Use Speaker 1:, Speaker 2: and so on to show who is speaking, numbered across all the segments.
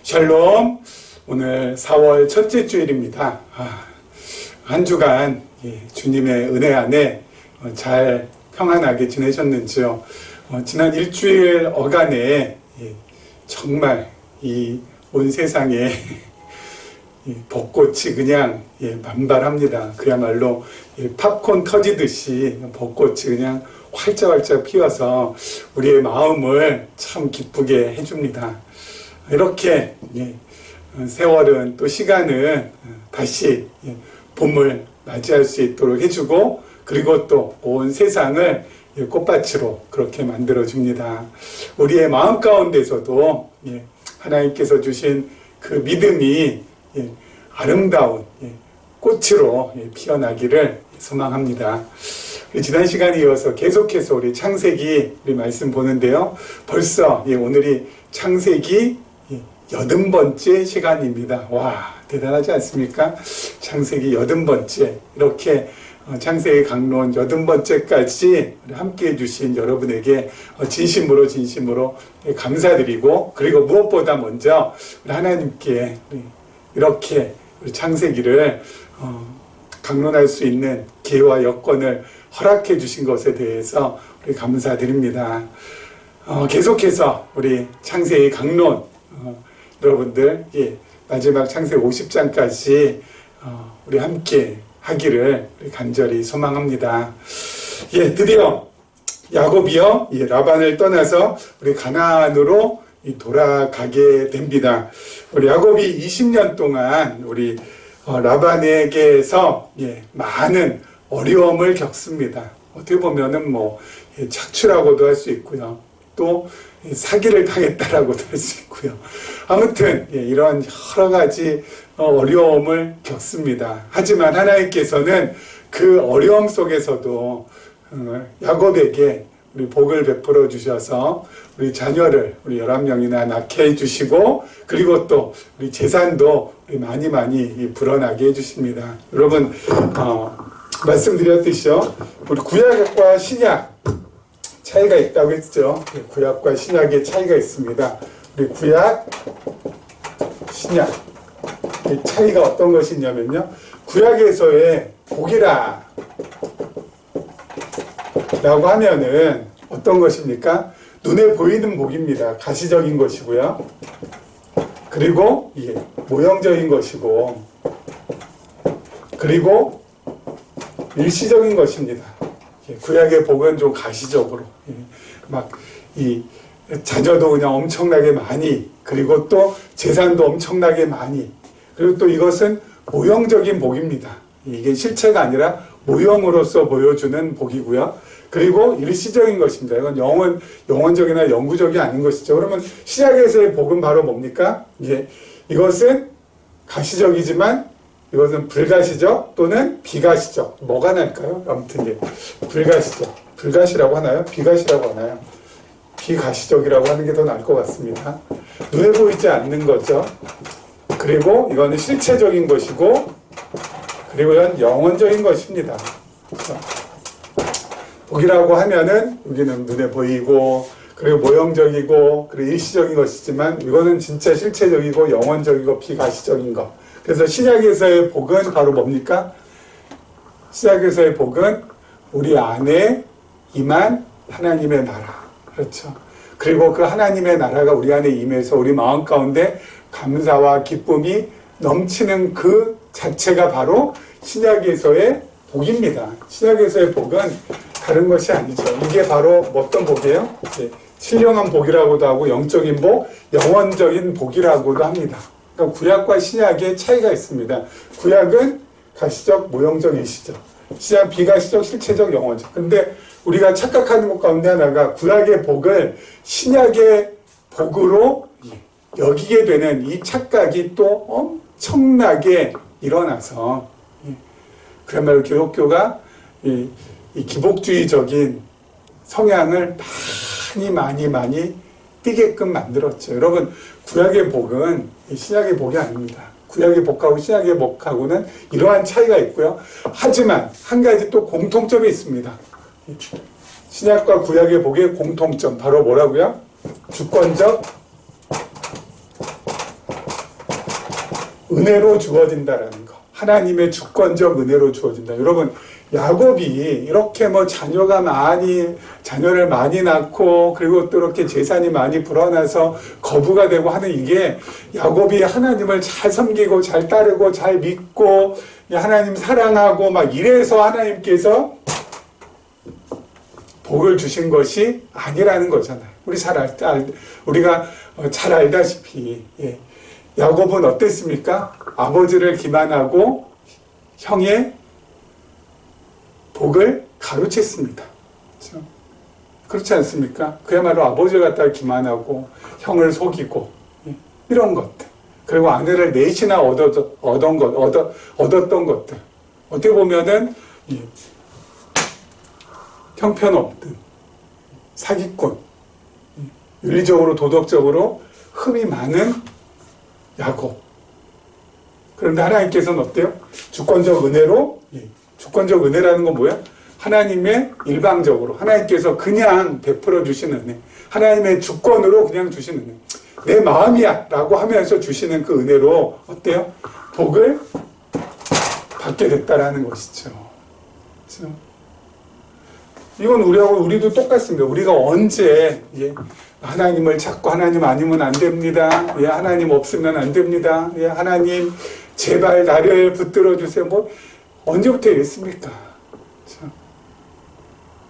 Speaker 1: 샬롬. 오늘 4월 첫째 주일입니다. 한 주간 주님의 은혜 안에 잘 평안하게 지내셨는지요? 지난 일주일 어간에 정말 이 온 세상에 벚꽃이 그냥 만발합니다. 그야말로 팝콘 터지듯이 벚꽃이 그냥 활짝활짝 피어서 우리의 마음을 참 기쁘게 해줍니다. 이렇게 세월은 또 시간은 다시 봄을 맞이할 수 있도록 해주고, 그리고 또 온 세상을 꽃밭으로 그렇게 만들어줍니다. 우리의 마음 가운데서도 하나님께서 주신 그 믿음이 아름다운 꽃으로 피어나기를 소망합니다. 지난 시간에 이어서 계속해서 우리 창세기 우리 말씀 보는데요. 벌써 오늘이 창세기 80번째 시간입니다. 와, 대단하지 않습니까? 창세기 80번째. 이렇게 창세기 강론 80번째까지 함께 해주신 여러분에게 진심으로 감사드리고, 그리고 무엇보다 먼저 하나님께 이렇게 창세기를 강론할 수 있는 기회와 여건을 허락해 주신 것에 대해서 우리 감사드립니다. 계속해서 우리 창세기 강론 여러분들 마지막 창세기 50장까지 우리 함께 하기를 간절히 소망합니다. 드디어 야곱이요 라반을 떠나서 우리 가나안으로 돌아가게 됩니다. 우리 야곱이 20년 동안 우리 라반에게서 많은 어려움을 겪습니다. 어떻게 보면은 착취라고도 할 수 있고요, 또 사기를 당했다라고도 할 수 있고요. 아무튼 이런 여러 가지 어려움을 겪습니다. 하지만 하나님께서는 그 어려움 속에서도 야곱에게 우리 복을 베풀어 주셔서 우리 자녀를 우리 11명이나 낳게 해주시고, 그리고 또 우리 재산도 우리 많이 불어나게 해주십니다. 여러분 말씀드렸듯이요, 우리 구약과 신약 차이가 있다고 했죠. 구약과 신약의 차이가 있습니다. 우리 구약, 신약 차이가 어떤 것이냐면요, 구약에서의 복이라 라고 하면은 어떤 것입니까? 눈에 보이는 복입니다. 가시적인 것이고요, 그리고 모형적인 것이고, 그리고 일시적인 것입니다. 구약의 복은 좀 가시적으로 자녀도 그냥 엄청나게 많이, 그리고 또 재산도 엄청나게 많이, 그리고 또 이것은 모형적인 복입니다. 이게 실체가 아니라 모형으로서 보여주는 복이고요. 그리고 일시적인 것입니다. 이건 영원적이나 영구적이 아닌 것이죠. 그러면 신약에서의 복은 바로 뭡니까? 이것은 가시적이지만 이것은 불가시적 또는 비가시적. 뭐가 날까요? 아무튼 불가시적. 불가시라고 하나요? 비가시라고 하나요? 비가시적이라고 하는 게 더 나을 것 같습니다. 눈에 보이지 않는 거죠. 그리고 이거는 실체적인 것이고, 그리고 이건 영원적인 것입니다. 그렇죠? 복이라고 하면은 여기는 눈에 보이고, 그리고 모형적이고, 그리고 일시적인 것이지만 이거는 진짜 실체적이고 영원적이고 비가시적인 것. 그래서 신약에서의 복은 바로 뭡니까? 신약에서의 복은 우리 안에 임한 하나님의 나라. 그렇죠. 그리고 그 하나님의 나라가 우리 안에 임해서 우리 마음 가운데 감사와 기쁨이 넘치는 그 자체가 바로 신약에서의 복입니다. 신약에서의 복은 다른 것이 아니죠. 이게 바로 어떤 복이에요? 신령한 복이라고도 하고, 영적인 복, 영원적인 복이라고도 합니다. 그러니까 구약과 신약의 차이가 있습니다. 구약은 가시적, 모형적, 일시적. 신약 비가시적, 실체적, 영원적. 근데 우리가 착각하는 것 가운데 하나가 구약의 복을 신약의 복으로 여기게 되는 이 착각이 또 엄청나게 일어나서, 그야말로 기독교가 이 기복주의적인 성향을 많이 띠게끔 만들었죠. 여러분, 구약의 복은 신약의 복이 아닙니다. 구약의 복하고 신약의 복하고는 이러한 차이가 있고요. 하지만 한 가지 또 공통점이 있습니다. 신약과 구약의 복의 공통점, 바로 뭐라고요? 주권적 은혜로 주어진다라는 거. 하나님의 주권적 은혜로 주어진다. 여러분, 야곱이 이렇게 뭐 자녀를 많이 낳고, 그리고 또 이렇게 재산이 많이 불어나서 거부가 되고 하는 이게 야곱이 하나님을 잘 섬기고, 잘 따르고, 잘 믿고, 하나님 사랑하고, 막 이래서 하나님께서 복을 주신 것이 아니라는 거잖아요. 우리가 잘 알다시피, 예. 야곱은 어땠습니까? 아버지를 기만하고 형의 복을 가로챘습니다. 그렇죠? 그렇지 않습니까? 그야말로 아버지를 갖다가 기만하고 형을 속이고, 예. 이런 것들. 그리고 아내를 넷이나 얻었던 것들. 어떻게 보면은, 예. 형편없는 사기꾼, 윤리적으로 도덕적으로 흠이 많은 야곱. 그런데 하나님께서는 어때요? 주권적 은혜로, 주권적 은혜라는 건 뭐야? 하나님의 일방적으로, 하나님께서 그냥 베풀어 주시는 은혜, 하나님의 주권으로 그냥 주시는 은혜, 내 마음이야 라고 하면서 주시는 그 은혜로 어때요? 복을 받게 됐다라는 것이죠. 그렇죠? 이건 우리도 똑같습니다. 우리가 언제, 하나님을 찾고 하나님 아니면 안 됩니다. 예, 하나님 없으면 안 됩니다. 예, 하나님 제발 나를 붙들어 주세요. 뭐 언제부터 이랬습니까? 그렇죠?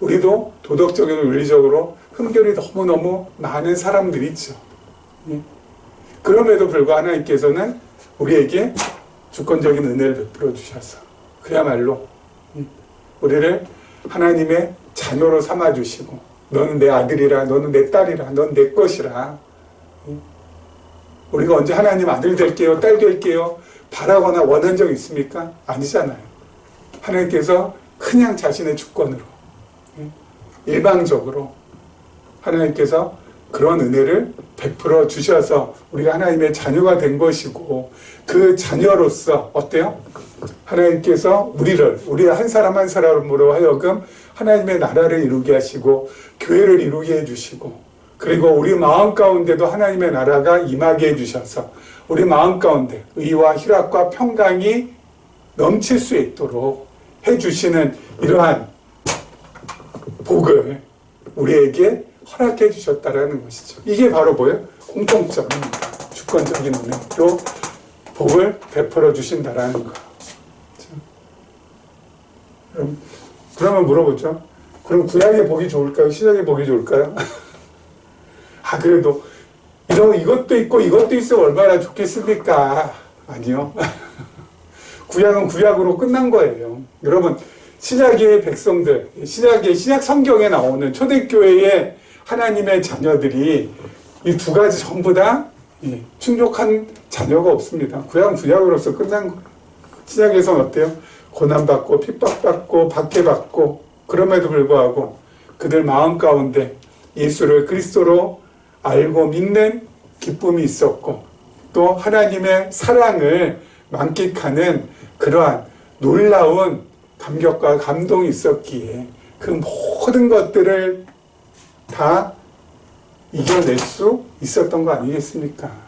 Speaker 1: 우리도 도덕적으로 윤리적으로 흠결이 너무너무 많은 사람들이 있죠. 예. 그럼에도 불구하고 하나님께서는 우리에게 주권적인 은혜를 베풀어 주셔서 그야말로 우리를 하나님의 자녀로 삼아주시고, 너는 내 아들이라, 너는 내 딸이라, 넌 내 것이라. 우리가 언제 하나님 아들 될게요, 딸 될게요 바라거나 원한 적 있습니까? 아니잖아요. 하나님께서 그냥 자신의 주권으로, 일방적으로 하나님께서 그런 은혜를 베풀어 주셔서 우리가 하나님의 자녀가 된 것이고, 그 자녀로서 어때요? 하나님께서 우리 한 사람 한 사람으로 하여금 하나님의 나라를 이루게 하시고 교회를 이루게 해주시고, 그리고 우리 마음 가운데도 하나님의 나라가 임하게 해주셔서 우리 마음 가운데 의와 희락과 평강이 넘칠 수 있도록 해주시는 이러한 복을 우리에게 허락해 주셨다라는 것이죠. 이게 바로 뭐예요? 공통점입니다. 주권적인 은혜로 복을 베풀어 주신다라는 거. 그러면 물어보죠. 그럼 구약의 복이 좋을까요? 신약의 복이 좋을까요? 그래도 이것도 있고 이것도 있으면 얼마나 좋겠습니까? 아니요. 구약은 구약으로 끝난 거예요. 여러분, 신약의 백성들, 신약 성경에 나오는 초대교회의 하나님의 자녀들이 이 두 가지 전부 다 충족한 자녀가 없습니다. 구약은 구약으로서 끝난 거예요. 신약에서는 어때요? 고난받고 핍박받고 박해받고, 그럼에도 불구하고 그들 마음 가운데 예수를 그리스도로 알고 믿는 기쁨이 있었고, 또 하나님의 사랑을 만끽하는 그러한 놀라운 감격과 감동이 있었기에 그 모든 것들을 다 이겨낼 수 있었던 거 아니겠습니까?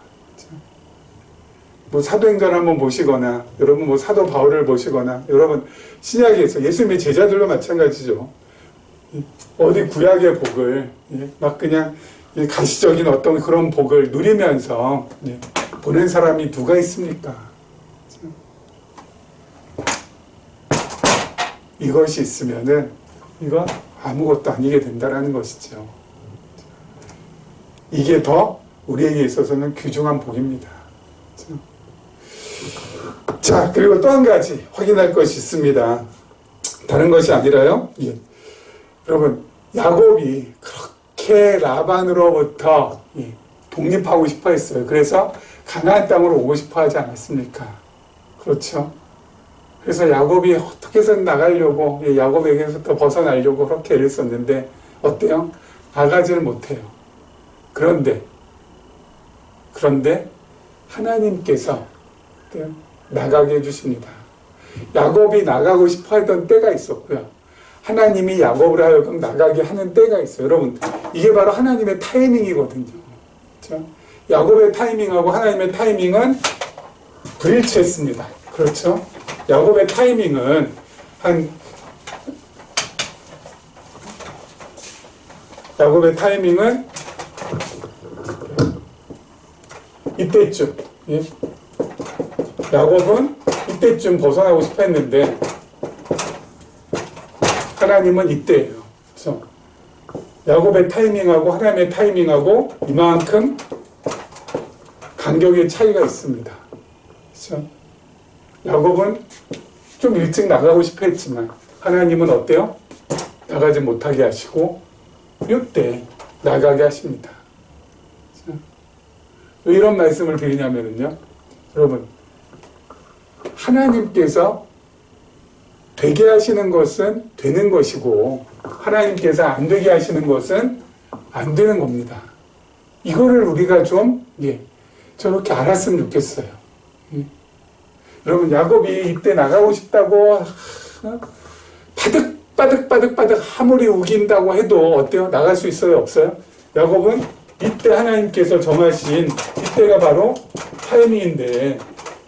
Speaker 1: 뭐 사도행전 한번 보시거나, 여러분 뭐 사도 바울을 보시거나, 여러분 신약에서 예수님의 제자들도 마찬가지죠. 어디 구약의 복을 막 그냥 가시적인 어떤 그런 복을 누리면서 보낸 사람이 누가 있습니까? 이것이 있으면은 이거 아무것도 아니게 된다라는 것이죠. 이게 더 우리에게 있어서는 귀중한 복입니다. 자, 그리고 또 한 가지 확인할 것이 있습니다. 다른 것이 아니라요. 여러분, 야곱이 그렇게 라반으로부터 독립하고 싶어 했어요. 그래서 가나안 땅으로 오고 싶어 하지 않았습니까? 그렇죠? 그래서 야곱이 어떻게 해서 나가려고, 야곱에게서부터 벗어나려고 그렇게 애를 썼는데 어때요? 나가지를 못해요. 그런데 하나님께서 나가게 해주십니다. 야곱이 나가고 싶어 했던 때가 있었고요. 하나님이 야곱을 하여금 나가게 하는 때가 있어요. 여러분, 이게 바로 하나님의 타이밍이거든요. 그렇죠? 야곱의 타이밍하고 하나님의 타이밍은 불일치했습니다. 그렇죠? 야곱의 타이밍은 이때쯤. 예? 야곱은 이때쯤 벗어나고 싶어 했는데 하나님은 이때예요. 그렇죠? 야곱의 타이밍하고 하나님의 타이밍하고 이만큼 간격의 차이가 있습니다. 그렇죠? 야곱은 좀 일찍 나가고 싶어 했지만 하나님은 어때요? 나가지 못하게 하시고 이때 나가게 하십니다. 그렇죠? 왜 이런 말씀을 드리냐면요, 여러분, 하나님께서 되게 하시는 것은 되는 것이고 하나님께서 안 되게 하시는 것은 안 되는 겁니다. 이거를 우리가 좀 저렇게 알았으면 좋겠어요. 여러분, 야곱이 이때 나가고 싶다고 바득바득 아무리 우긴다고 해도 어때요? 나갈 수 있어요? 없어요? 야곱은 이때 하나님께서 정하신 이때가 바로 타이밍인데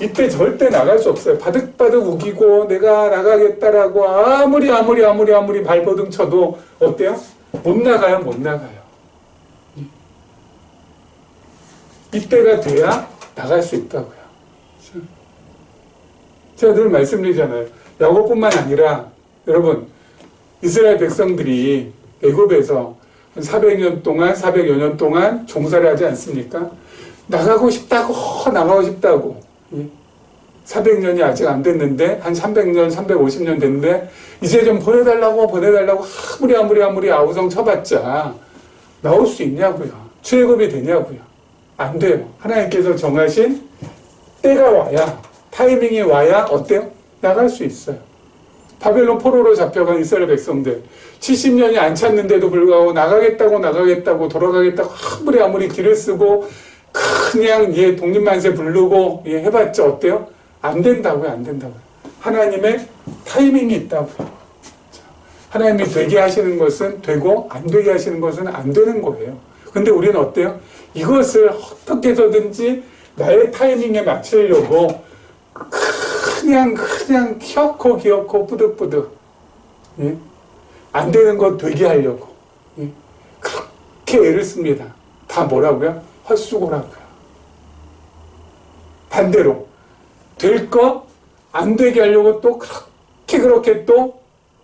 Speaker 1: 이때 절대 나갈 수 없어요. 바득바득 우기고 내가 나가겠다라고 아무리 발버둥 쳐도 어때요? 못 나가요. 이때가 돼야 나갈 수 있다고요. 제가 늘 말씀드리잖아요. 야곱뿐만 아니라 여러분, 이스라엘 백성들이 애굽에서 400여 년 동안 종살이 하지 않습니까? 나가고 싶다고 400년이 아직 안 됐는데 한 300년, 350년 됐는데 이제 좀 보내달라고 아무리 아우성 쳐봤자 나올 수 있냐고요. 출애굽이 되냐고요. 안 돼요. 하나님께서 정하신 때가 와야, 타이밍이 와야 어때요? 나갈 수 있어요. 바벨론 포로로 잡혀간 이스라엘 백성들 70년이 안 찼는데도 불구하고 나가겠다고 돌아가겠다고 아무리 길을 쓰고 그냥 독립만세 부르고 해봤자 어때요? 안 된다고요. 하나님의 타이밍이 있다고요. 하나님이 되게 하시는 것은 되고 안 되게 하시는 것은 안 되는 거예요. 근데 우리는 어때요? 이것을 어떻게 해서든지 나의 타이밍에 맞추려고 그냥 귀엽고 뿌득뿌득 안 되는 것 되게 하려고 그렇게 애를 씁니다. 다 뭐라고요? 헛수고라고요. 반대로 될 거 안 되게 하려고 또 그렇게 또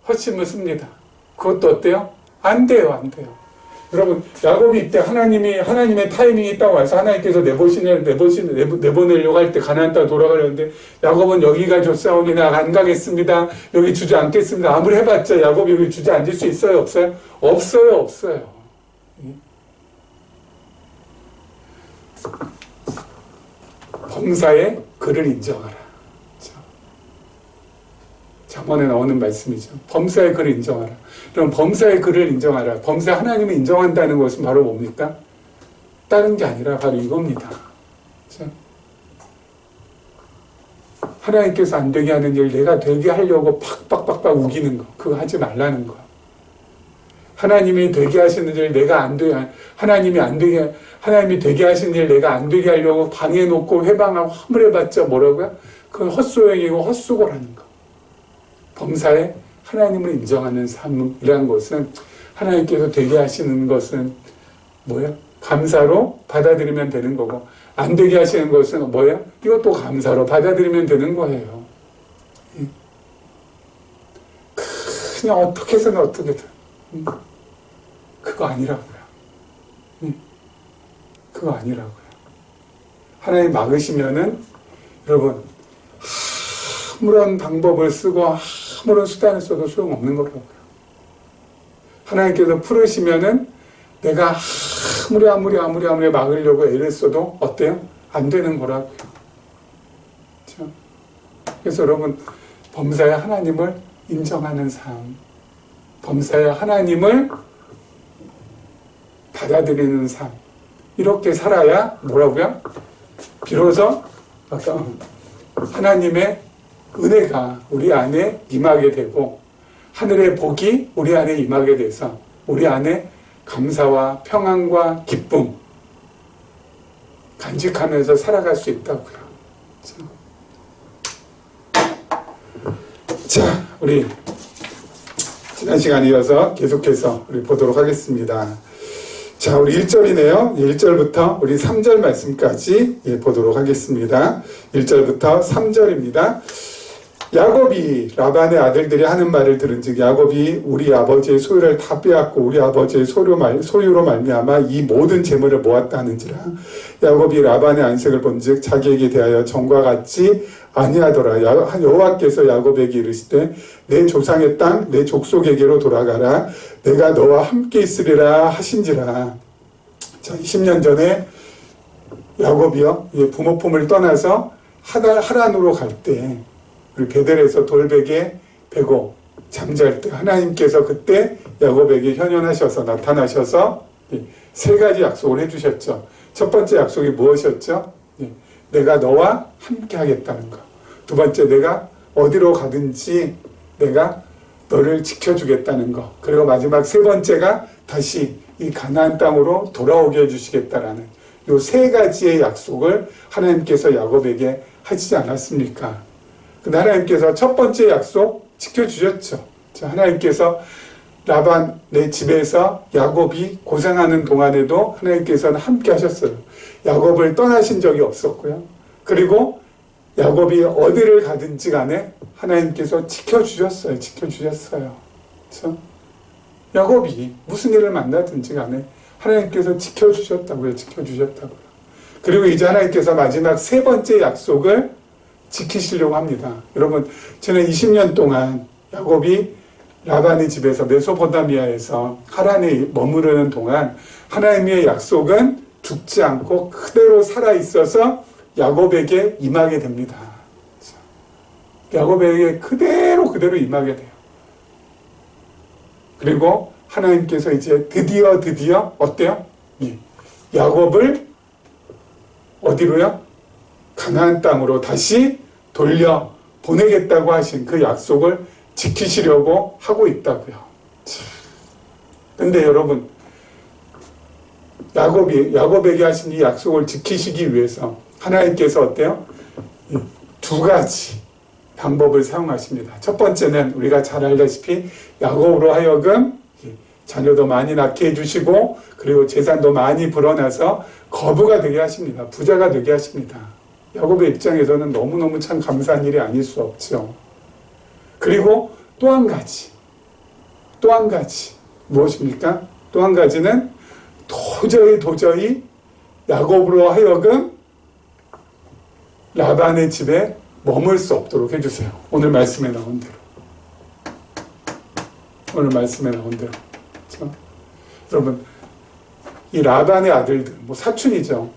Speaker 1: 헛심을 씁니다. 그것도 어때요? 안 돼요. 여러분, 야곱이 이때 하나님의 타이밍이 있다고 해서 하나님께서 내보내려고 할 때 가나안 땅 돌아가려는데 야곱은 여기가 좋사오니 나 안 가겠습니다. 여기 주저앉겠습니다. 아무리 해봤자 야곱이 여기 주저앉을 수 있어요? 없어요? 없어요. 범사의 그를 인정하라. 잠언에 나오는 말씀이죠. 범사의 그를 인정하라. 그럼 범사의 그를 인정하라. 범사 하나님을 인정한다는 것은 바로 뭡니까? 다른 게 아니라 바로 이겁니다. 그렇죠? 하나님께서 안 되게 하는 일 내가 되게 하려고 팍팍 우기는 거, 그거 하지 말라는 거. 하나님이 되게 하시는 일 내가 안 되게, 하나님이 되게 하시는 일 내가 안 되게 하려고 방해놓고 회방하고 허물해봤자 뭐라고요? 그건 헛소용이고 헛수고라는 거. 범사에 하나님을 인정하는 삶이라는 것은 하나님께서 되게 하시는 것은 뭐예요? 감사로 받아들이면 되는 거고 안 되게 하시는 것은 뭐예요? 이것도 감사로 받아들이면 되는 거예요. 그냥 어떻게 해서는 어떻게든 그거 아니라고요. 그거 아니라고요. 하나님 막으시면은 여러분 아무런 방법을 쓰고 아무런 수단을 써도 소용없는 거라고요. 하나님께서 풀으시면은 내가 아무리 막으려고 애를 써도 어때요? 안 되는 거라고요. 그렇죠? 그래서 여러분, 범사에 하나님을 인정하는 삶, 범사에 하나님을 받아들이는 삶, 이렇게 살아야 뭐라고요? 비로소 아까 하나님의 은혜가 우리 안에 임하게 되고 하늘의 복이 우리 안에 임하게 돼서 우리 안에 감사와 평안과 기쁨 간직하면서 살아갈 수 있다고요. 그렇죠? 자, 우리 지난 시간에 이어서 계속해서 우리 보도록 하겠습니다. 자, 우리 1절이네요. 1절부터 우리 3절 말씀까지 보도록 하겠습니다. 1절부터 3절입니다. 야곱이 라반의 아들들이 하는 말을 들은즉 야곱이 우리 아버지의 소유를 다 빼앗고 우리 아버지의 소유로 말미암아 이 모든 재물을 모았다 하는지라. 야곱이 라반의 안색을 본즉 자기에게 대하여 전과 같지 아니하더라. 여호와께서 야곱에게 이르시되 내 조상의 땅 내 족속에게로 돌아가라. 내가 너와 함께 있으리라 하신지라. 자, 20년 전에 야곱이요 부모 품을 떠나서 하란으로 갈 때 우리 베델에서 돌베개 베고 잠잘 때 하나님께서 그때 야곱에게 현현하셔서 나타나셔서 세 가지 약속을 해주셨죠. 첫 번째 약속이 무엇이었죠? 내가 너와 함께 하겠다는 것. 두 번째, 내가 어디로 가든지 내가 너를 지켜주겠다는 것. 그리고 마지막 세 번째가 다시 이 가나안 땅으로 돌아오게 해주시겠다라는 이 세 가지의 약속을 하나님께서 야곱에게 하시지 않았습니까? 근데 하나님께서 첫 번째 약속 지켜주셨죠. 하나님께서 라반 내 집에서 야곱이 고생하는 동안에도 하나님께서는 함께 하셨어요. 야곱을 떠나신 적이 없었고요. 그리고 야곱이 어디를 가든지 간에 하나님께서 지켜주셨어요. 그렇죠? 야곱이 무슨 일을 만나든지 간에 하나님께서 지켜주셨다고요. 그리고 이제 하나님께서 마지막 세 번째 약속을 지키시려고 합니다. 여러분, 지난 20년 동안 야곱이 라반의 집에서 메소포타미아에서 하란에 머무르는 동안 하나님의 약속은 죽지 않고 그대로 살아있어서 야곱에게 임하게 됩니다. 야곱에게 그대로 임하게 돼요. 그리고 하나님께서 이제 드디어 어때요? 야곱을 어디로요? 가나안 땅으로 다시 돌려 보내겠다고 하신 그 약속을 지키시려고 하고 있다고요. 근데 여러분, 야곱에게 하신 이 약속을 지키시기 위해서 하나님께서 어때요? 두 가지 방법을 사용하십니다. 첫 번째는 우리가 잘 알다시피 야곱으로 하여금 자녀도 많이 낳게 해주시고 그리고 재산도 많이 불어나서 거부가 되게 하십니다. 부자가 되게 하십니다. 야곱의 입장에서는 너무너무 참 감사한 일이 아닐 수 없죠. 그리고 또 한 가지 무엇입니까? 또 한 가지는 도저히 야곱으로 하여금 라반의 집에 머물 수 없도록 해주세요. 오늘 말씀에 나온 대로. 그렇죠? 여러분, 이 라반의 아들들, 사촌이죠.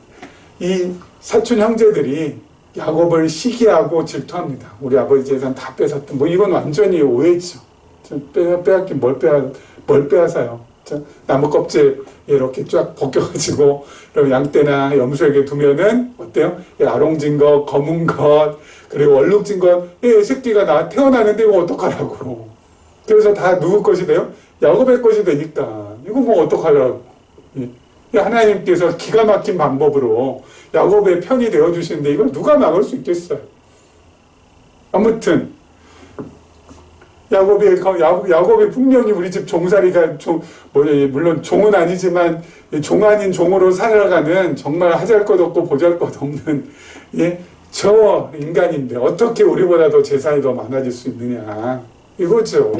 Speaker 1: 이 사촌 형제들이 야곱을 시기하고 질투합니다. 우리 아버지 재산 다 뺏었던, 이건 완전히 오해죠. 빼앗긴 뭘 빼앗아요. 나무 껍질 이렇게 쫙 벗겨가지고, 그럼 양떼나 염소에게 두면은, 어때요? 아롱진 것, 검은 것, 그리고 얼룩진 것, 새끼가 태어나는데 이거 어떡하라고. 그래서 다 누구 것이 돼요? 야곱의 것이 되니까. 이거 어떡하라고. 하나님께서 기가 막힌 방법으로 야곱의 편이 되어주시는데 이걸 누가 막을 수 있겠어요? 아무튼 야곱이 분명히 우리 집 종살이가 물론 종은 아니지만 종 아닌 종으로 살아가는 정말 하잘것없고 보잘것없는 저 인간인데 어떻게 우리보다 더 재산이 더 많아질 수 있느냐 이거죠.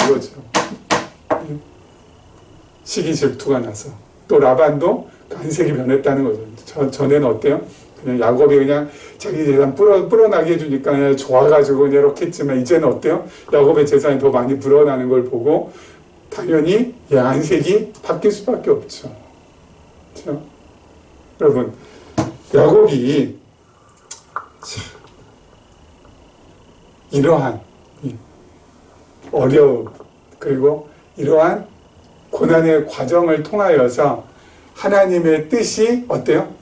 Speaker 1: 시기 질투가 나서 또 라반도 안색이 변했다는 거죠. 전에는 어때요? 그냥 야곱이 그냥 자기 재산 불어나게 해주니까 그냥 좋아가지고 그냥 이렇게 했지만 이제는 어때요? 야곱의 재산이 더 많이 불어나는 걸 보고 당연히 안색이 바뀔 수밖에 없죠. 그렇죠? 여러분, 야곱이 이러한 어려움 그리고 이러한 고난의 과정을 통하여서 하나님의 뜻이 어때요?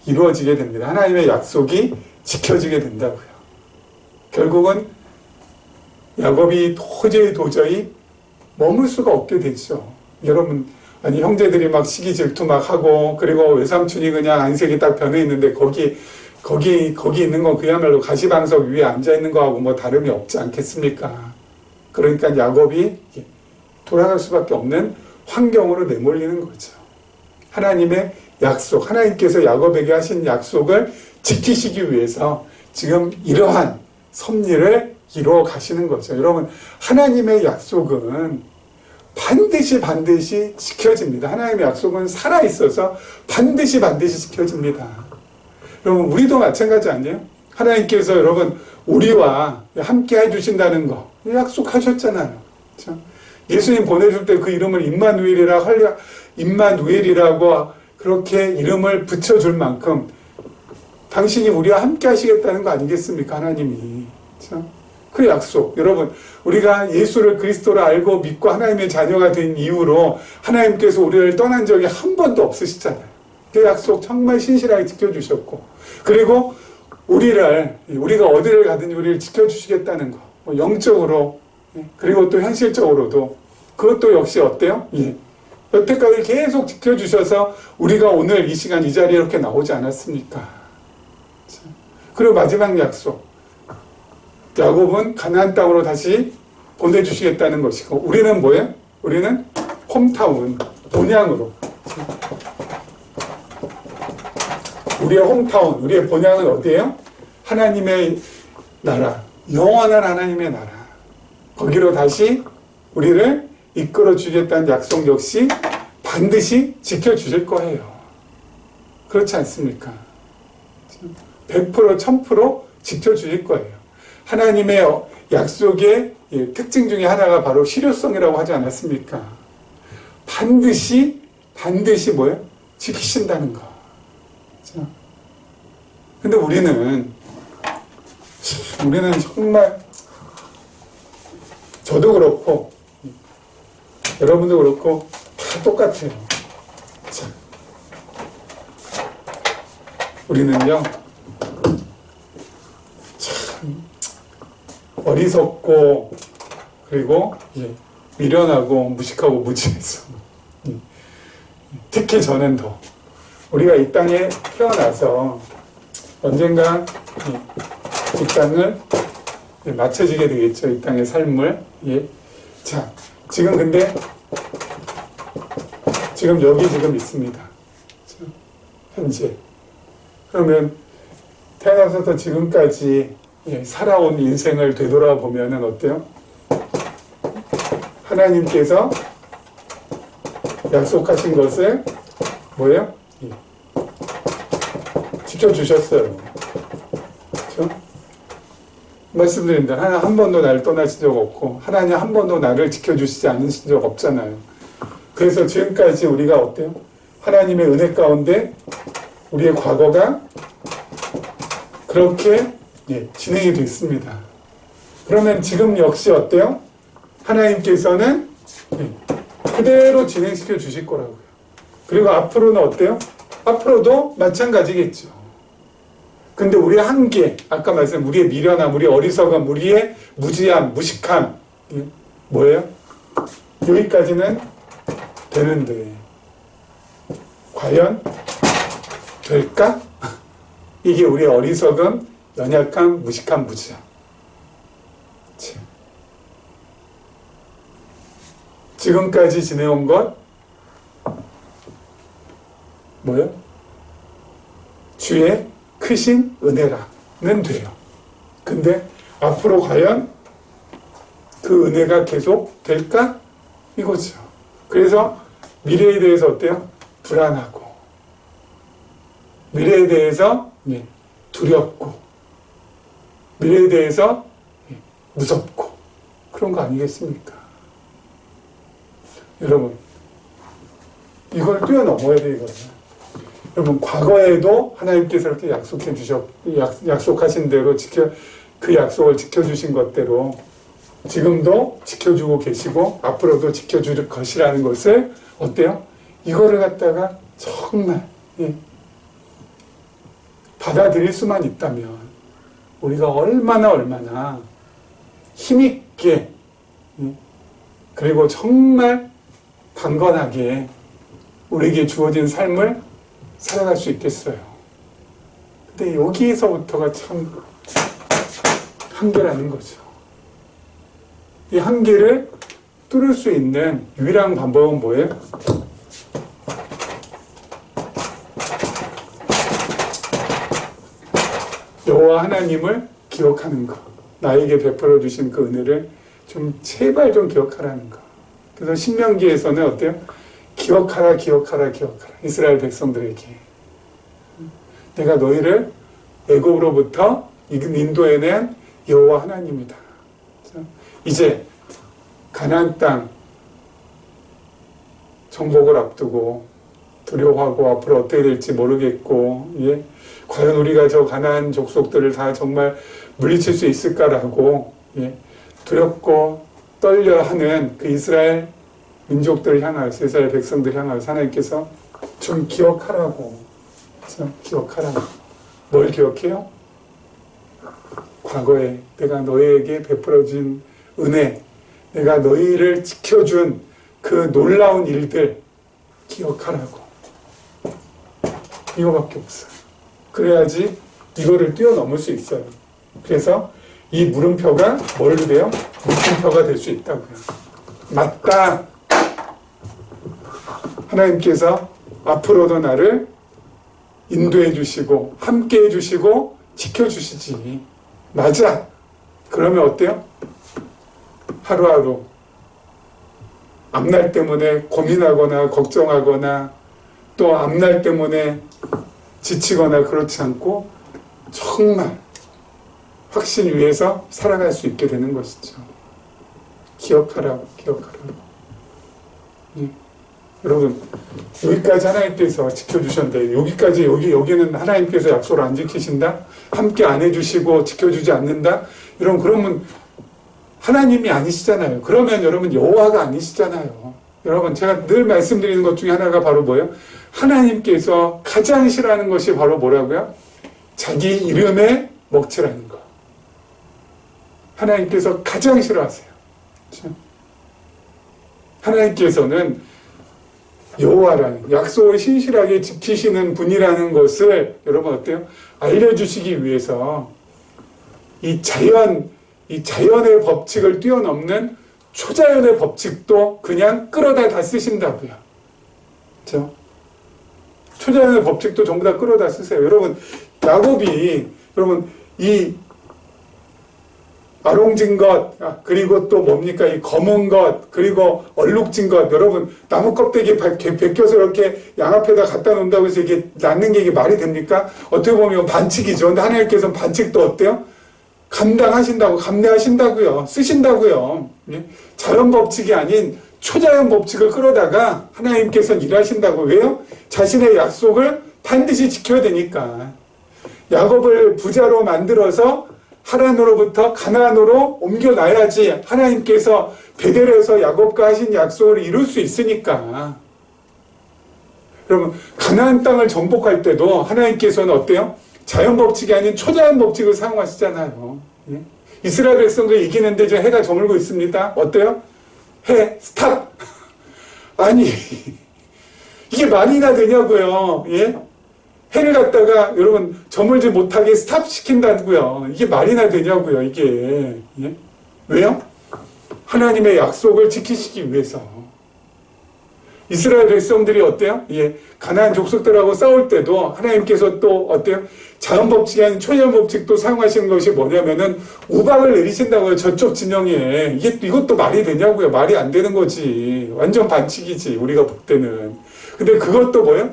Speaker 1: 이루어지게 됩니다. 하나님의 약속이 지켜지게 된다고요. 결국은 야곱이 도저히 머물 수가 없게 되죠. 여러분, 아니 형제들이 막 시기 질투 막 하고 그리고 외삼촌이 그냥 안색이 딱 변해 있는데 거기 있는 건 그야말로 가시방석 위에 앉아 있는 거하고 다름이 없지 않겠습니까? 그러니까 야곱이 돌아갈 수밖에 없는 환경으로 내몰리는 거죠. 하나님의 약속, 하나님께서 야곱에게 하신 약속을 지키시기 위해서 지금 이러한 섭리를 이루어 가시는 거죠. 여러분, 하나님의 약속은 반드시 지켜집니다. 하나님의 약속은 살아있어서 반드시 지켜집니다. 여러분, 우리도 마찬가지 아니에요? 하나님께서 여러분, 우리와 함께 해주신다는 거 약속하셨잖아요. 그렇죠? 예수님 보내줄 때 그 이름을 임마누엘이라고 그렇게 이름을 붙여줄 만큼 당신이 우리와 함께 하시겠다는 거 아니겠습니까? 하나님이. 그렇죠? 그 약속. 여러분, 우리가 예수를 그리스도로 알고 믿고 하나님의 자녀가 된 이후로 하나님께서 우리를 떠난 적이 한 번도 없으시잖아요. 그 약속 정말 신실하게 지켜주셨고, 그리고 우리가 어디를 가든지 우리를 지켜주시겠다는 거. 영적으로, 그리고 또 현실적으로도. 그것도 역시 어때요? 여태까지 계속 지켜주셔서 우리가 오늘 이 시간 이 자리에 이렇게 나오지 않았습니까? 그리고 마지막 약속. 야곱은 가나안 땅으로 다시 보내주시겠다는 것이고, 우리는 뭐예요? 우리는 홈타운, 본향으로. 우리의 홈타운, 우리의 본향은 어디예요? 하나님의 나라, 영원한 하나님의 나라. 거기로 다시 우리를 이끌어 주겠다는 약속 역시 반드시 지켜주실 거예요. 그렇지 않습니까? 100%, 1000% 지켜주실 거예요. 하나님의 약속의 특징 중에 하나가 바로 실효성이라고 하지 않았습니까? 반드시 뭐예요? 지키신다는 거. 근데 우리는 정말, 저도 그렇고 여러분도 그렇고 다 똑같아요. 자, 우리는요 참 어리석고, 그리고 미련하고 무식하고 무지해서, 특히 저는 더 우리가 이 땅에 태어나서 언젠가 직장을 마쳐지게 되겠죠. 이 땅의 삶을. 자, 근데 여기 있습니다. 현재. 그러면 태어나서부터 지금까지 살아온 인생을 되돌아보면은 어때요? 하나님께서 약속하신 것을 뭐예요? 지켜주셨어요. 그렇죠? 말씀드립니다. 하나님 한 번도 나를 떠나신 적 없고, 하나님 한 번도 나를 지켜주시지 않으신 적 없잖아요. 그래서 지금까지 우리가 어때요? 하나님의 은혜 가운데 우리의 과거가 그렇게 진행이 됐습니다. 그러면 지금 역시 어때요? 하나님께서는 그대로 진행시켜 주실 거라고요. 그리고 앞으로는 어때요? 앞으로도 마찬가지겠죠. 근데 우리의 한계, 아까 말씀, 우리의 미련함, 우리의 어리석음, 우리의 무지함, 무식함, 뭐예요? 여기까지는 되는데 과연 될까? 이게 우리의 어리석음, 연약함, 무식함, 무지함. 지금까지 지내온 것 뭐예요? 주의 크신 은혜라는 돼요. 근데 앞으로 과연 그 은혜가 계속 될까? 이거죠. 그래서 미래에 대해서 어때요? 불안하고, 미래에 대해서 두렵고, 미래에 대해서 무섭고, 그런 거 아니겠습니까? 여러분, 이걸 뛰어넘어야 돼요, 이거는. 여러분, 과거에도 하나님께서 이렇게 약속하신 대로 그 약속을 지켜주신 것대로 지금도 지켜주고 계시고 앞으로도 지켜줄 것이라는 것을 어때요? 이거를 갖다가 정말 받아들일 수만 있다면 우리가 얼마나 힘있게 그리고 정말 강건하게 우리에게 주어진 삶을 살아갈 수 있겠어요. 근데 여기서부터가 참 한계라는 거죠. 이 한계를 뚫을 수 있는 유일한 방법은 뭐예요? 여호와 하나님을 기억하는 거. 나에게 베풀어 주신 그 은혜를 좀 제발 좀 기억하라는 거. 그래서 신명기에서는 어때요? 기억하라, 기억하라, 기억하라. 이스라엘 백성들에게. 내가 너희를 애굽으로부터 인도해낸 여호와 하나님이다. 이제 가나안 땅 정복을 앞두고 두려워하고 앞으로 어떻게 될지 모르겠고, 예? 과연 우리가 저 가나안 족속들을 다 정말 물리칠 수 있을까라고, 예? 두렵고 떨려하는 그 이스라엘 민족들을 향하여서, 이스라엘 백성들을 향하여서 하나님께서 좀 기억하라고, 기억하라고. 뭘 기억해요? 과거에 내가 너희에게 베풀어준 은혜, 내가 너희를 지켜준 그 놀라운 일들 기억하라고. 이거밖에 없어요. 그래야지 이거를 뛰어넘을 수 있어요. 그래서 이 물음표가 뭘 돼요? 물음표가 될 수 있다고요. 맞다. 하나님께서 앞으로도 나를 인도해 주시고 함께 해 주시고 지켜 주시지. 맞아. 그러면 어때요? 하루하루 앞날 때문에 고민하거나 걱정하거나 또 앞날 때문에 지치거나 그렇지 않고 정말 확신 위에서 살아갈 수 있게 되는 것이죠. 기억하라고, 기억하라고. 네. 여러분, 여기까지 하나님께서 지켜주셨는데, 여기는 하나님께서 약속을 안 지키신다? 함께 안 해주시고 지켜주지 않는다? 그러면 하나님이 아니시잖아요. 그러면 여러분, 여호와가 아니시잖아요. 여러분, 제가 늘 말씀드리는 것 중에 하나가 바로 뭐예요? 하나님께서 가장 싫어하는 것이 바로 뭐라고요? 자기 이름에 먹칠하는 거. 하나님께서 가장 싫어하세요. 그렇죠? 하나님께서는 여호와라는 약속을 신실하게 지키시는 분이라는 것을 여러분 어때요? 알려주시기 위해서 이 자연의 법칙을 뛰어넘는 초자연의 법칙도 그냥 끌어다 다 쓰신다고요. 그렇죠? 초자연의 법칙도 전부 다 끌어다 쓰세요. 여러분, 야곱이 여러분 이 아롱진 것, 그리고 또 뭡니까? 이 검은 것, 그리고 얼룩진 것. 여러분, 나무 껍데기 벗겨서 이렇게 양 앞에다 갖다 놓는다고 해서 이게 낳는 게 이게 말이 됩니까? 어떻게 보면 반칙이죠. 근데 하나님께서는 반칙도 어때요? 감내하신다고요. 쓰신다고요. 자연 법칙이 아닌 초자연 법칙을 끌어다가 하나님께서는 일하신다고. 왜요? 자신의 약속을 반드시 지켜야 되니까. 야곱을 부자로 만들어서 하란으로부터 가나안으로 옮겨놔야지 하나님께서 베델에서 야곱과 하신 약속을 이룰 수 있으니까. 여러분, 가나안 땅을 정복할 때도 하나님께서는 어때요? 자연 법칙이 아닌 초자연 법칙을 사용하시잖아요. 예? 이스라엘 백성들 이기는데 지금 해가 저물고 있습니다. 어때요? 해 스탑. 아니 이게 말이나 되냐고요. 예? 해를 갖다가 여러분 저물지 못하게 스탑 시킨다고요. 이게 말이나 되냐고요. 이게. 예? 왜요? 하나님의 약속을 지키시기 위해서. 이스라엘 백성들이 어때요? 예, 가나안 족속들하고 싸울 때도 하나님께서 또 어때요? 자연 법칙이 아닌 초자연 법칙도 사용하시는 것이 뭐냐면은 우박을 내리신다고요. 저쪽 진영에. 이것도 말이 되냐고요. 말이 안 되는 거지. 완전 반칙이지. 우리가 볼 때는. 근데 그것도 뭐예요?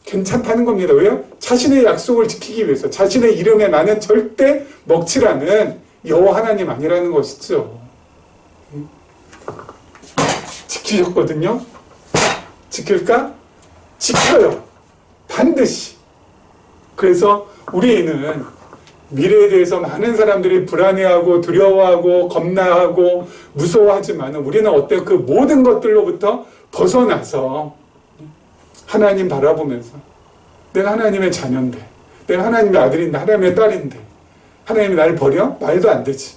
Speaker 1: 괜찮다는 겁니다. 왜요? 자신의 약속을 지키기 위해서. 자신의 이름에 나는 절대 먹칠하는 여호와 하나님 아니라는 것이죠. 지키셨거든요. 지킬까? 지켜요. 반드시. 그래서 우리는 미래에 대해서 많은 사람들이 불안해하고 두려워하고 겁나하고 무서워하지만 우리는 어때요? 그 모든 것들로부터 벗어나서 하나님 바라보면서 내가 하나님의 자녀인데, 내가 하나님의 아들인데, 하나님의 딸인데, 하나님이 나를 버려? 말도 안 되지.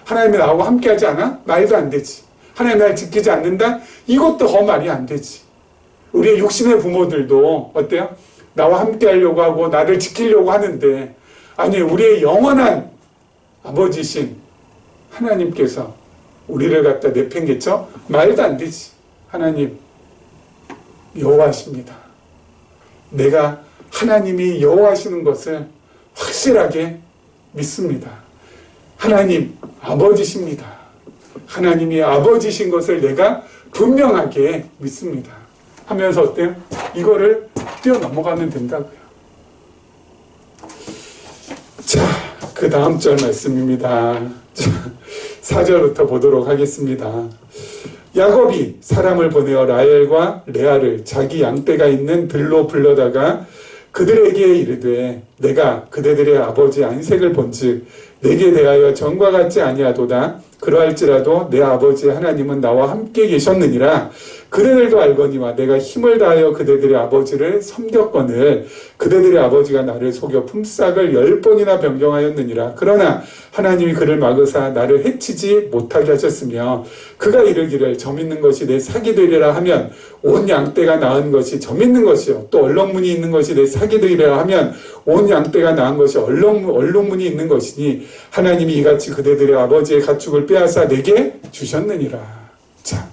Speaker 1: 하나님이 나하고 함께하지 않아? 말도 안 되지. 하나님이 나를 지키지 않는다? 이것도 더 말이 안 되지. 우리의 육신의 부모들도 어때요? 나와 함께하려고 하고 나를 지키려고 하는데, 아니 우리의 영원한 아버지신 하나님께서 우리를 갖다 내팽개쳐? 말도 안 되지. 하나님 여호와십니다. 내가 하나님이 여호와시는 것을 확실하게 믿습니다. 하나님 아버지십니다. 하나님이 아버지신 것을 내가 분명하게 믿습니다. 하면서 어때요? 이거를 뛰어넘어가면 된다고요. 자, 그 다음 절 말씀입니다. 4절부터 보도록 하겠습니다. 야곱이 사람을 보내어 라헬과 레아를 자기 양떼가 있는 들로 불러다가 그들에게 이르되 내가 그대들의 아버지 안색을 본즉 내게 대하여 전과 같지 아니하도다. 그러할지라도 내 아버지 하나님은 나와 함께 계셨느니라. 그대들도 알거니와 내가 힘을 다하여 그대들의 아버지를 섬겼거늘 그대들의 아버지가 나를 속여 품삯을 10번이나 변경하였느니라. 그러나 하나님이 그를 막으사 나를 해치지 못하게 하셨으며 그가 이르기를 점 있는 것이 내 삭이 되리라 하면 온 양떼가 낳은 것이 점 있는 것이요 또 얼룩무늬 있는 것이 내 삭이 되리라 하면 온 양떼가 낳은 것이 얼룩무늬 있는 것이니 하나님이 이같이 그대들의 아버지의 가축을 빼앗아 내게 주셨느니라. 자,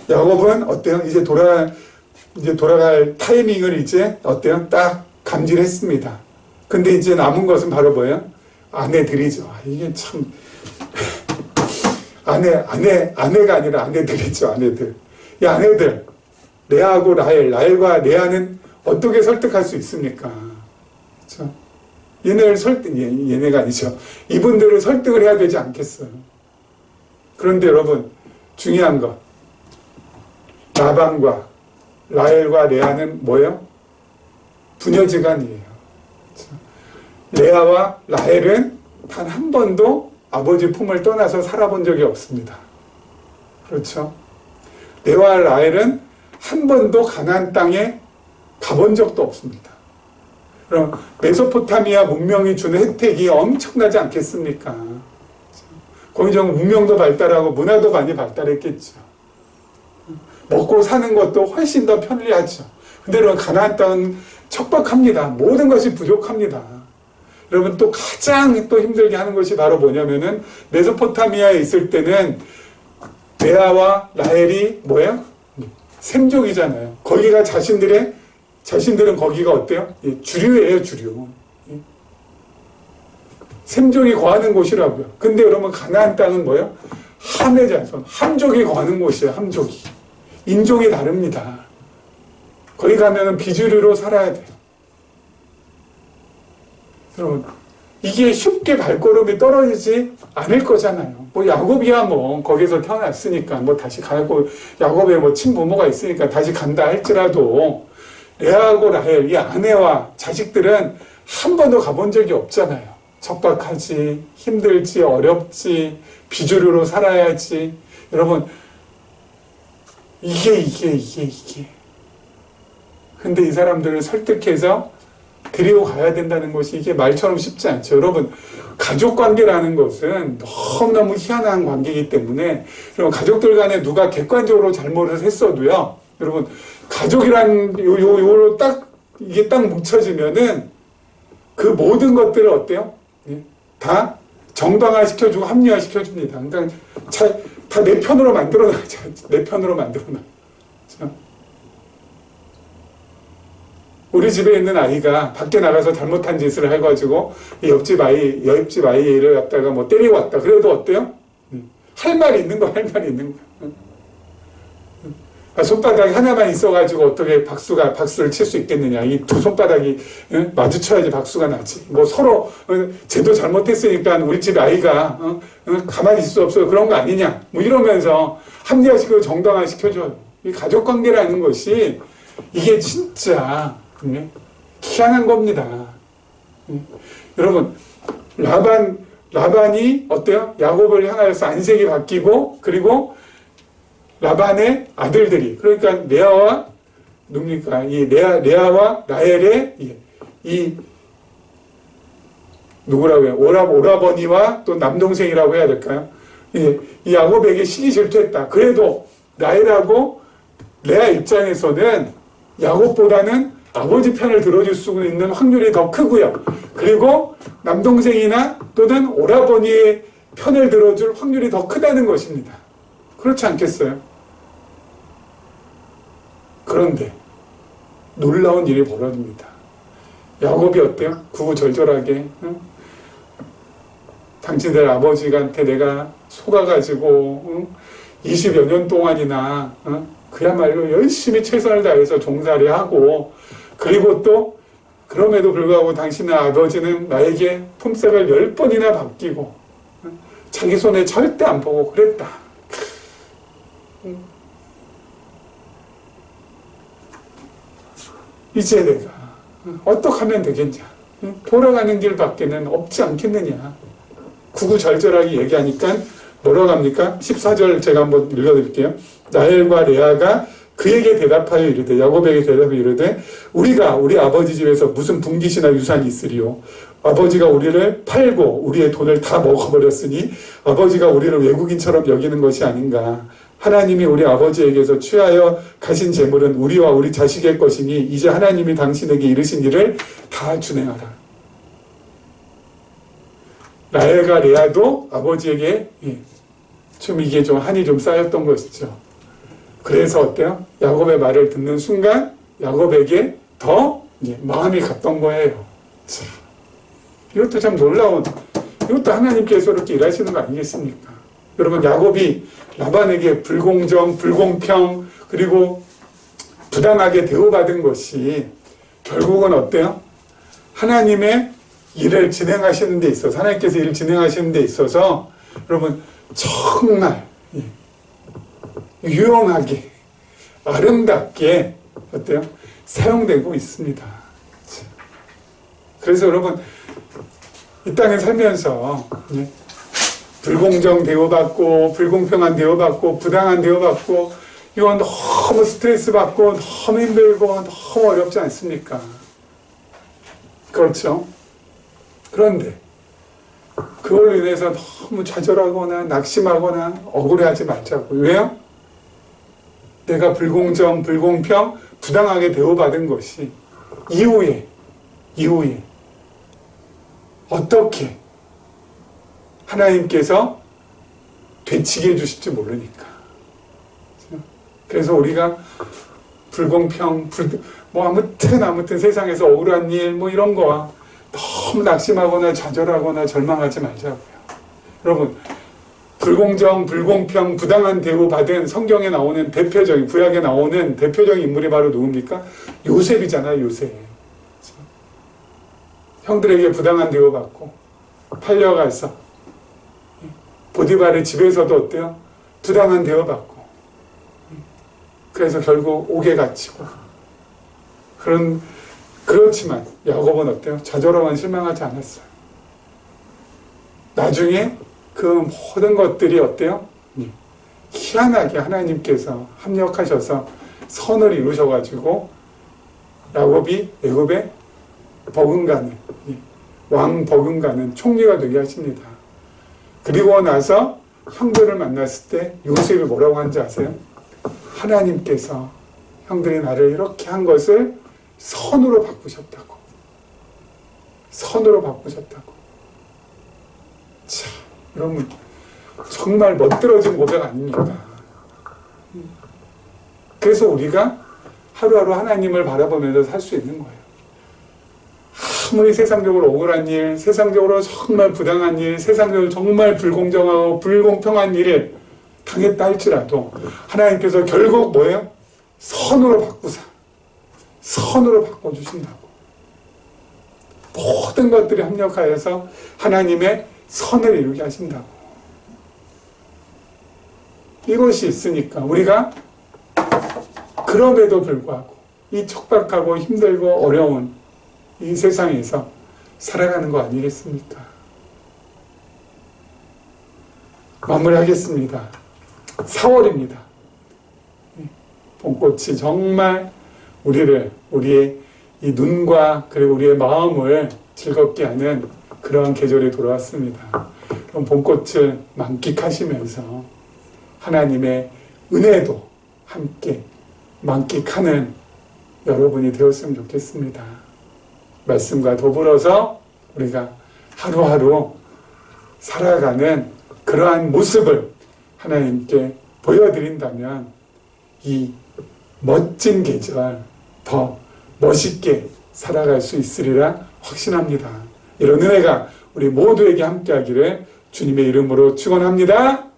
Speaker 1: 야곱은 어때요? 이제 돌아갈 타이밍을 이제 어때요? 딱 감지했습니다. 근데 이제 남은 것은 바로 뭐예요? 아내들이죠. 이게 참 아내가 아니라 아내들이죠. 아내들. 이 아내들 레아하고 라헬과 레아는 어떻게 설득할 수 있습니까? 그렇죠? 얘네가 아니죠. 이분들을 설득을 해야 되지 않겠어요. 그런데 여러분 중요한 거 라반과 라헬과 레아는 뭐예요? 부녀지간이에요. 레아와 라헬은 단 한 번도 아버지 품을 떠나서 살아본 적이 없습니다. 그렇죠? 레아와 라헬은 한 번도 가나안 땅에 가본 적도 없습니다. 그럼 메소포타미아 문명이 주는 혜택이 엄청나지 않겠습니까? 거기 좀 문명도 발달하고 문화도 많이 발달했겠죠. 먹고 사는 것도 훨씬 더 편리하죠. 근데 여러분 가나안 땅은 척박합니다. 모든 것이 부족합니다. 여러분 또 가장 또 힘들게 하는 것이 바로 뭐냐면은 메소포타미아에 있을 때는 레아와 라헬이 뭐예요? 셈족이잖아요. 거기가 자신들은 거기가 어때요? 주류예요, 주류. 셈족이 거하는 곳이라고요. 근데 여러분 가나안 땅은 뭐예요? 함의 자손, 함족이 거하는 곳이에요. 함족이. 인종이 다릅니다. 거기 가면은 비주류로 살아야 돼요. 여러분 이게 쉽게 발걸음이 떨어지지 않을 거잖아요. 뭐 야곱이야 뭐 거기서 태어났으니까 뭐 다시 가고 야곱의 뭐 친부모가 있으니까 다시 간다 할지라도 레아하고 라헬 이 아내와 자식들은 한 번도 가본 적이 없잖아요. 척박하지, 힘들지, 어렵지, 비주류로 살아야지. 여러분 이게. 근데 이 사람들을 설득해서 데리고 가야 된다는 것이 이게 말처럼 쉽지 않죠. 여러분 가족관계라는 것은 너무너무 희한한 관계이기 때문에 여러분 가족들 간에 누가 객관적으로 잘못을 했어도요. 여러분 가족이란 요로 딱 이게 딱 뭉쳐지면은 그 모든 것들을 어때요? 다 정당화 시켜주고 합리화 시켜줍니다. 그러니까 다 내 편으로 만들어놔죠. 내 편으로 만들어놔. 우리 집에 있는 아이가 밖에 나가서 잘못한 짓을 해가지고 옆집 아이를 갖다가 뭐 때리고 왔다. 그래도 어때요? 할 말이 있는 거야. 손바닥이 하나만 있어가지고 어떻게 박수를 칠 수 있겠느냐. 이 두 손바닥이 마주쳐야지 박수가 나지. 뭐 서로 쟤도 잘못했으니까 우리 집 아이가 가만히 있을 수 없어요. 그런 거 아니냐. 뭐 이러면서 합리화시키고 정당화시켜줘요. 이 가족관계라는 것이 이게 진짜 희한한 겁니다. 여러분 라반이 어때요? 야곱을 향하여서 안색이 바뀌고 그리고 라반의 아들들이 그러니까 레아와 누굽니까? 이 레아와 라헬의 이 누구라고 해요? 오라버니와 또 남동생이라고 해야 될까요? 이 야곱에게 시기 질투했다. 그래도 라헬하고 레아 입장에서는 야곱보다는 아버지 편을 들어줄 수 있는 확률이 더 크고요. 그리고 남동생이나 또는 오라버니의 편을 들어줄 확률이 더 크다는 것입니다. 그렇지 않겠어요? 그런데 놀라운 일이 벌어집니다. 야곱이 어때요? 구구절절하게 당신들 아버지한테 내가 속아가지고 20여 년 동안이나 그야말로 열심히 최선을 다해서 종살이하고, 그리고 또 그럼에도 불구하고 당신의 아버지는 나에게 품삯을 10번이나 바뀌고 자기 손에 절대 안 보고 그랬다. 이제 내가 어떻게 하면 되겠냐? 돌아가는 길밖에는 없지 않겠느냐? 구구절절하게 얘기하니까 뭐라고 합니까? 14절 제가 한번 읽어드릴게요. 라헬과 레아가 그에게 대답하여 이르되, 야곱에게 대답하여 이르되, 우리가 우리 아버지 집에서 무슨 분깃이나 유산이 있으리요? 아버지가 우리를 팔고 우리의 돈을 다 먹어버렸으니 아버지가 우리를 외국인처럼 여기는 것이 아닌가? 하나님이 우리 아버지에게서 취하여 가신 재물은 우리와 우리 자식의 것이니 이제 하나님이 당신에게 이르신 일을 다 준행하라. 라헬과 레아도 아버지에게 좀 이게 좀 한이 좀 쌓였던 것이죠. 그래서 어때요? 야곱의 말을 듣는 순간 야곱에게 더 마음이 갔던 거예요. 참, 이것도 참 놀라운, 이것도 하나님께서 이렇게 일하시는 거 아니겠습니까? 여러분, 야곱이 라반에게 불공정, 불공평, 그리고 부당하게 대우받은 것이 결국은 어때요? 하나님의 일을 진행하시는 데 있어서, 하나님께서 일을 진행하시는 데 있어서 여러분 정말 유용하게, 아름답게 어때요? 사용되고 있습니다. 그래서 여러분, 이 땅에 살면서 불공정 대우받고, 불공평한 대우받고, 부당한 대우받고, 이건 너무 스트레스 받고, 너무 힘들고, 너무 어렵지 않습니까? 그렇죠? 그런데 그걸로 인해서 너무 좌절하거나 낙심하거나 억울해하지 말자고. 왜요? 내가 불공정, 불공평, 부당하게 대우받은 것이 이후에 어떻게 하나님께서 되치게 해주실지 모르니까. 그래서 우리가 불공평, 아무튼 세상에서 억울한 일, 이런 거와 너무 낙심하거나 좌절하거나 절망하지 말자고요. 여러분, 불공정, 불공평, 부당한 대우받은 성경에 나오는 대표적인, 구약에 나오는 대표적인 인물이 바로 누굽니까? 요셉이잖아요, 요셉. 형들에게 부당한 대우받고 팔려가서 보디발의 집에서도 어때요? 부당한 대우받고, 그래서 결국 옥에 갇히고, 그렇지만 야곱은 어때요? 좌절하거나 실망하지 않았어요. 나중에 그 모든 것들이 어때요? 희한하게 하나님께서 합력하셔서 선을 이루셔가지고 야곱이 애굽의 버금가는, 왕 버금가는 총리가 되게 하십니다. 그리고 나서 형들을 만났을 때 요셉이 뭐라고 하는지 아세요? 하나님께서 형들이 나를 이렇게 한 것을 선으로 바꾸셨다고. 선으로 바꾸셨다고. 참, 여러분, 정말 멋들어진 고백 아닙니까? 그래서 우리가 하루하루 하나님을 바라보면서 살 수 있는 거예요. 아무리 세상적으로 억울한 일, 세상적으로 정말 부당한 일, 세상적으로 정말 불공정하고 불공평한 일을 당했다 할지라도 하나님께서 결국 뭐예요? 선으로 바꾸사. 선으로 바꿔주신다고. 모든 것들이 합력하여서 하나님의 선을 이루게 하신다고. 이것이 있으니까 우리가 그럼에도 불구하고 이 척박하고 힘들고 어려운 이 세상에서 살아가는 거 아니겠습니까? 마무리하겠습니다. 4월입니다. 봄꽃이 정말 우리의 이 눈과 그리고 우리의 마음을 즐겁게 하는 그러한 계절이 돌아왔습니다. 그럼 봄꽃을 만끽하시면서 하나님의 은혜도 함께 만끽하는 여러분이 되었으면 좋겠습니다. 말씀과 더불어서 우리가 하루하루 살아가는 그러한 모습을 하나님께 보여드린다면 이 멋진 계절 더 멋있게 살아갈 수 있으리라 확신합니다. 이런 은혜가 우리 모두에게 함께하기를 주님의 이름으로 축원합니다.